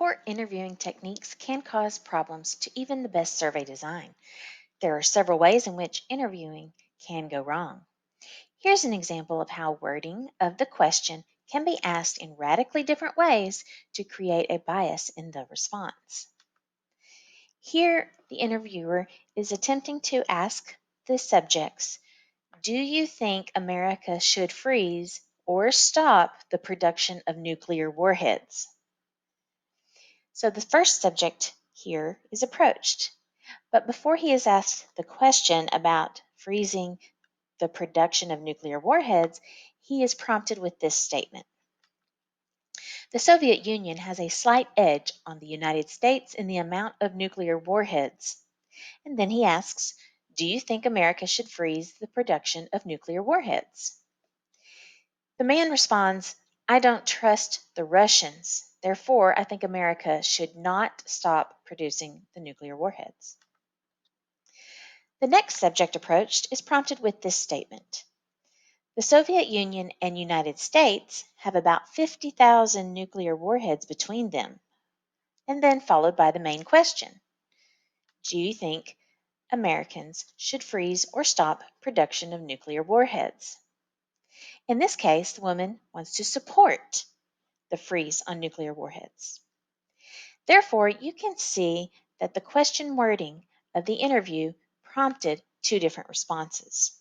Poor interviewing techniques can cause problems to even the best survey design. There are several ways in which interviewing can go wrong. Here's an example of how wording of the question can be asked in radically different ways to create a bias in the response. Here, the interviewer is attempting to ask the subjects, do you think America should freeze or stop the production of nuclear warheads? So the first subject here is approached, but before he is asked the question about freezing the production of nuclear warheads, he is prompted with this statement. The Soviet Union has a slight edge on the United States in the amount of nuclear warheads. And then he asks, do you think America should freeze the production of nuclear warheads? The man responds, I don't trust the Russians. Therefore, I think America should not stop producing the nuclear warheads. The next subject approached is prompted with this statement. The Soviet Union and United States have about 50,000 nuclear warheads between them, and then followed by the main question. Do you think Americans should freeze or stop production of nuclear warheads? In this case, the woman wants to support the freeze on nuclear warheads. Therefore, you can see that the question wording of the interview prompted two different responses.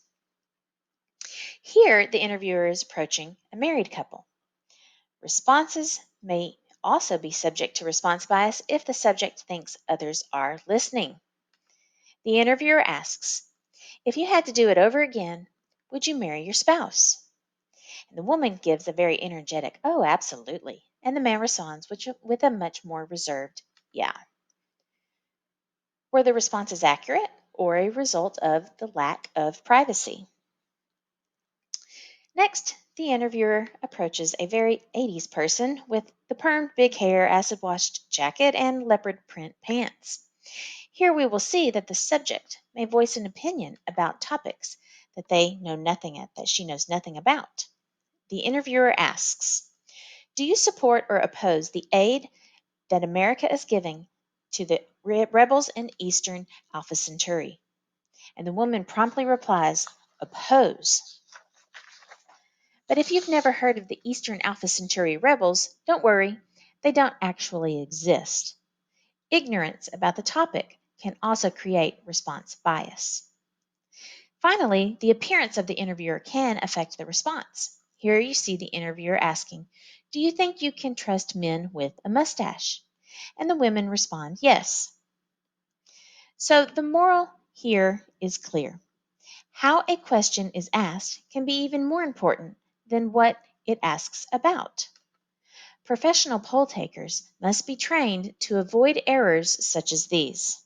Here, the interviewer is approaching a married couple. Responses may also be subject to response bias if the subject thinks others are listening. The interviewer asks, if you had to do it over again, would you marry your spouse? And the woman gives a very energetic, oh, absolutely. And the man responds with a much more reserved, yeah. Were the responses accurate or a result of the lack of privacy? Next, the interviewer approaches a very 80s person with the permed big hair, acid-washed jacket, and leopard print pants. Here we will see that the subject may voice an opinion about topics that she knows nothing about. The interviewer asks, do you support or oppose the aid that America is giving to the rebels in Eastern Alpha Centauri? And the woman promptly replies, oppose. But if you've never heard of the Eastern Alpha Centauri rebels, don't worry, they don't actually exist. Ignorance about the topic can also create response bias. Finally, the appearance of the interviewer can affect the response. Here you see the interviewer asking, do you think you can trust men with a mustache? And the women respond, yes. So the moral here is clear. How a question is asked can be even more important than what it asks about. Professional poll takers must be trained to avoid errors such as these.